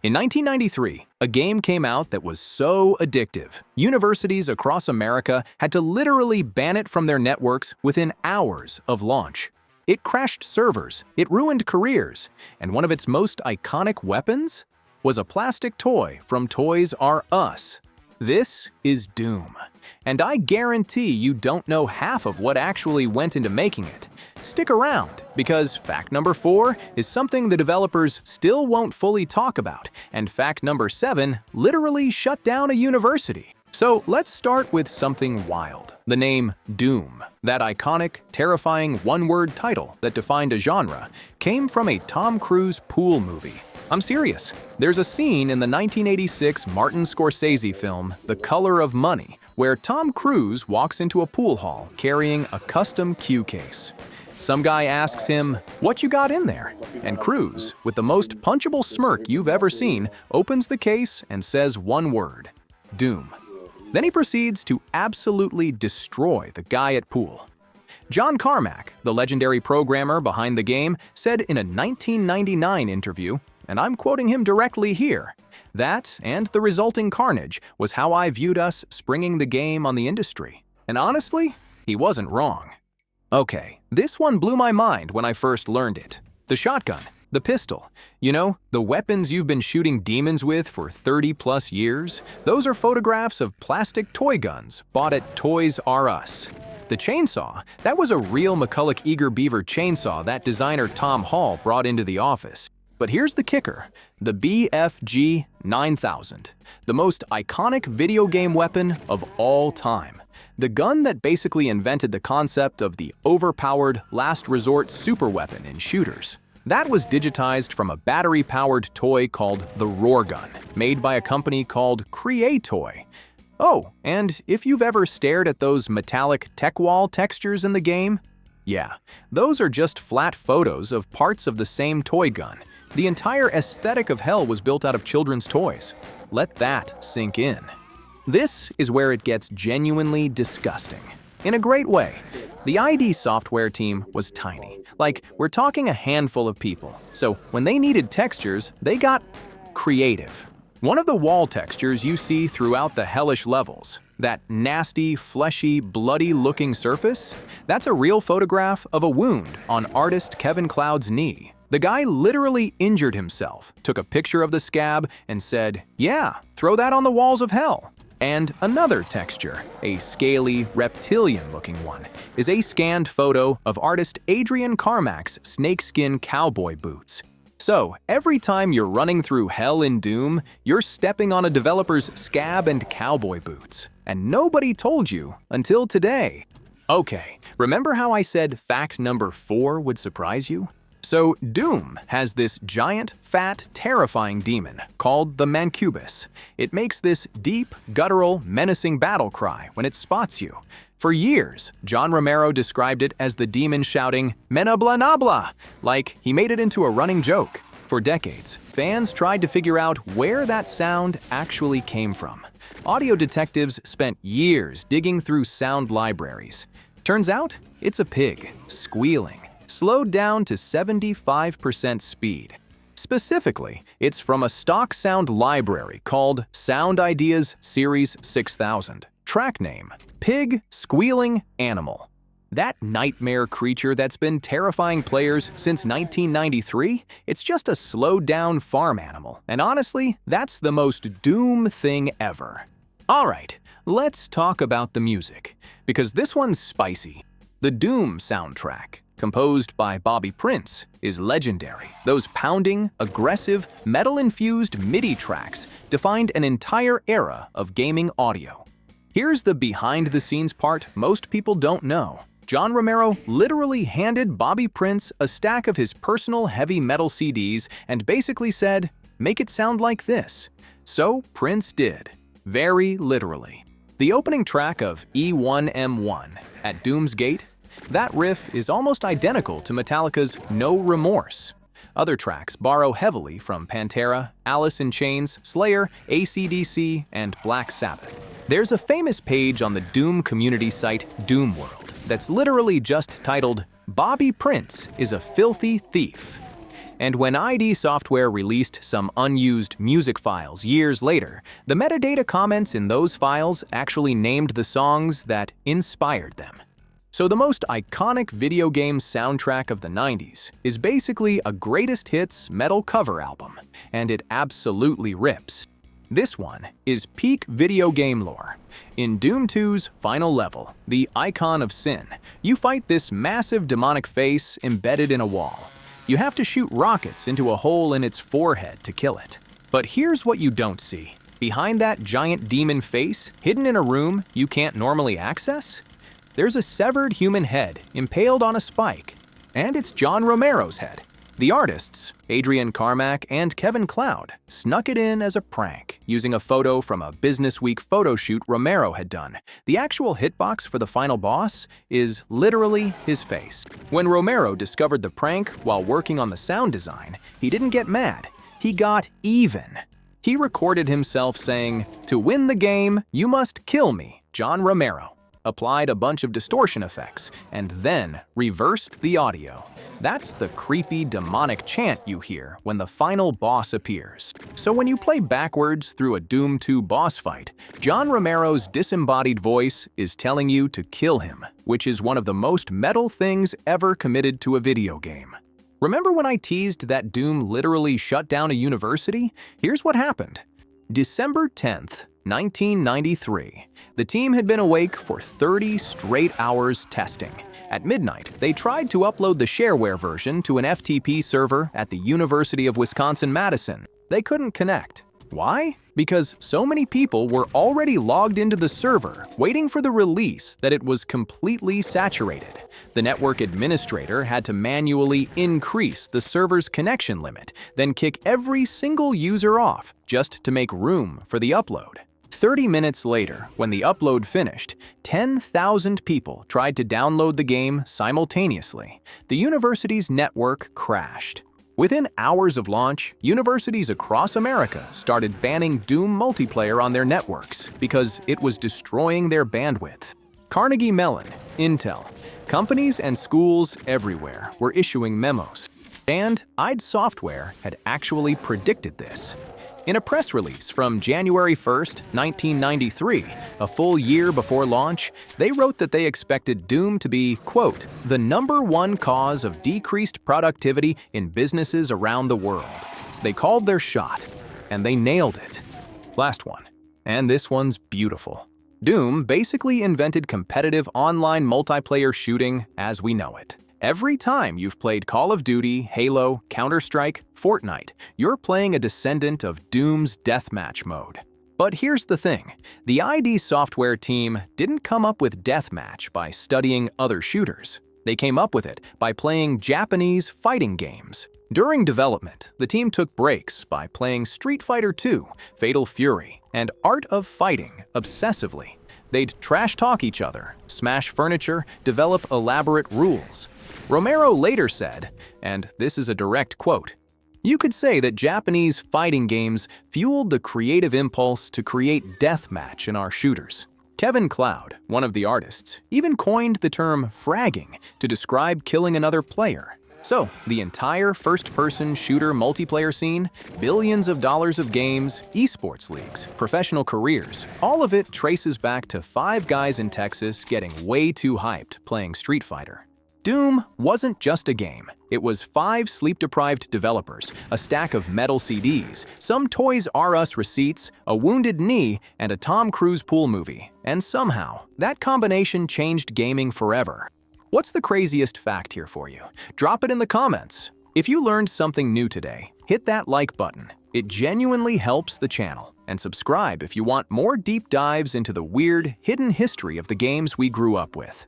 In 1993, a game came out that was so addictive, universities across America had to literally ban it from their networks within hours of launch. It crashed servers, it ruined careers, and one of its most iconic weapons was a plastic toy from Toys R Us. This is Doom, and I guarantee you don't know half of what actually went into making it. Stick around, because fact number 4 is something the developers still won't fully talk about, and fact number 7 literally shut down a university. So let's start with something wild. The name Doom, that iconic, terrifying one-word title that defined a genre, came from a Tom Cruise pool movie. I'm serious. There's a scene in the 1986 Martin Scorsese film, The Color of Money, where Tom Cruise walks into a pool hall carrying a custom cue case. Some guy asks him, "What you got in there?" And Cruise, with the most punchable smirk you've ever seen, opens the case and says one word: Doom. Then he proceeds to absolutely destroy the guy at pool. John Carmack, the legendary programmer behind the game, said in a 1999 interview, and I'm quoting him directly here, that and the resulting carnage was how I viewed us springing the game on the industry. And honestly, he wasn't wrong. Okay, this one blew my mind when I first learned it. The shotgun, the pistol, you know, the weapons you've been shooting demons with for 30+ years, those are photographs of plastic toy guns bought at Toys R Us. The chainsaw, that was a real McCulloch Eager Beaver chainsaw that designer Tom Hall brought into the office. But here's the kicker, the BFG 9000, the most iconic video game weapon of all time. The gun that basically invented the concept of the overpowered, last resort superweapon in shooters. That was digitized from a battery-powered toy called the Roar Gun, made by a company called Creatoy. Oh, and if you've ever stared at those metallic tech wall textures in the game, yeah, those are just flat photos of parts of the same toy gun. The entire aesthetic of hell was built out of children's toys. Let that sink in. This is where it gets genuinely disgusting. In a great way. The ID software team was tiny. Like, we're talking a handful of people. So when they needed textures, they got creative. One of the wall textures you see throughout the hellish levels, that nasty, fleshy, bloody-looking surface, that's a real photograph of a wound on artist Kevin Cloud's knee. The guy literally injured himself, took a picture of the scab, and said, "Yeah, throw that on the walls of hell." And another texture, a scaly, reptilian-looking one, is a scanned photo of artist Adrian Carmack's snakeskin cowboy boots. So, every time you're running through hell in Doom, you're stepping on a developer's scab and cowboy boots. And nobody told you until today. Okay, remember how I said fact number 4 would surprise you? So, Doom has this giant, fat, terrifying demon called the Mancubus. It makes this deep, guttural, menacing battle cry when it spots you. For years, John Romero described it as the demon shouting, "Menabla nabla," like he made it into a running joke. For decades, fans tried to figure out where that sound actually came from. Audio detectives spent years digging through sound libraries. Turns out, it's a pig, squealing, slowed down to 75% speed. Specifically, it's from a stock sound library called Sound Ideas Series 6000. Track name, Pig Squealing Animal. That nightmare creature that's been terrifying players since 1993, it's just a slowed-down farm animal. And honestly, that's the most Doom thing ever. Alright, let's talk about the music, because this one's spicy. The Doom soundtrack, composed by Bobby Prince, is legendary. Those pounding, aggressive, metal-infused MIDI tracks defined an entire era of gaming audio. Here's the behind-the-scenes part most people don't know. John Romero literally handed Bobby Prince a stack of his personal heavy metal CDs and basically said, "Make it sound like this." So Prince did, very literally. The opening track of E1M1 at Doom's Gate, that riff is almost identical to Metallica's No Remorse. Other tracks borrow heavily from Pantera, Alice in Chains, Slayer, AC/DC, and Black Sabbath. There's a famous page on the Doom community site Doomworld that's literally just titled, "Bobby Prince is a filthy thief." And when ID Software released some unused music files years later, the metadata comments in those files actually named the songs that inspired them. So the most iconic video game soundtrack of the 90s is basically a greatest hits metal cover album, and it absolutely rips. This one is peak video game lore. In Doom 2's final level, the Icon of Sin, you fight this massive demonic face embedded in a wall. You have to shoot rockets into a hole in its forehead to kill it. But here's what you don't see. Behind that giant demon face, hidden in a room you can't normally access, there's a severed human head impaled on a spike. And it's John Romero's head. The artists, Adrian Carmack and Kevin Cloud, snuck it in as a prank, using a photo from a Business Week photo shoot Romero had done. The actual hitbox for the final boss is literally his face. When Romero discovered the prank while working on the sound design, he didn't get mad. He got even. He recorded himself saying, "To win the game, you must kill me, John Romero," applied a bunch of distortion effects, and then reversed the audio. That's the creepy, demonic chant you hear when the final boss appears. So when you play backwards through a Doom 2 boss fight, John Romero's disembodied voice is telling you to kill him, which is one of the most metal things ever committed to a video game. Remember when I teased that Doom literally shut down a university? Here's what happened. December 10th, 1993. The team had been awake for 30 straight hours testing. At midnight, they tried to upload the shareware version to an FTP server at the University of Wisconsin-Madison. They couldn't connect. Why? Because so many people were already logged into the server, waiting for the release that it was completely saturated. The network administrator had to manually increase the server's connection limit, then kick every single user off just to make room for the upload. 30 minutes later, when the upload finished, 10,000 people tried to download the game simultaneously. The university's network crashed. Within hours of launch, universities across America started banning Doom multiplayer on their networks because it was destroying their bandwidth. Carnegie Mellon, Intel, companies and schools everywhere were issuing memos. And ID Software had actually predicted this. In a press release from January 1st, 1993, a full year before launch, they wrote that they expected Doom to be, quote, "the #1 cause of decreased productivity in businesses around the world." They called their shot, and they nailed it. Last one, and this one's beautiful. Doom basically invented competitive online multiplayer shooting as we know it. Every time you've played Call of Duty, Halo, Counter-Strike, Fortnite, you're playing a descendant of Doom's deathmatch mode. But here's the thing, the ID Software team didn't come up with deathmatch by studying other shooters. They came up with it by playing Japanese fighting games. During development, the team took breaks by playing Street Fighter II, Fatal Fury, and Art of Fighting obsessively. They'd trash-talk each other, smash furniture, develop elaborate rules. Romero later said, and this is a direct quote, "You could say that Japanese fighting games fueled the creative impulse to create deathmatch in our shooters." Kevin Cloud, one of the artists, even coined the term fragging to describe killing another player. So, the entire first-person shooter multiplayer scene, billions of dollars of games, esports leagues, professional careers, all of it traces back to 5 guys in Texas getting way too hyped playing Street Fighter. Doom wasn't just a game. It was 5 sleep-deprived developers, a stack of metal CDs, some Toys R Us receipts, a Wounded Knee, and a Tom Cruise pool movie. And somehow, that combination changed gaming forever. What's the craziest fact here for you? Drop it in the comments. If you learned something new today, hit that like button. It genuinely helps the channel. And subscribe if you want more deep dives into the weird, hidden history of the games we grew up with.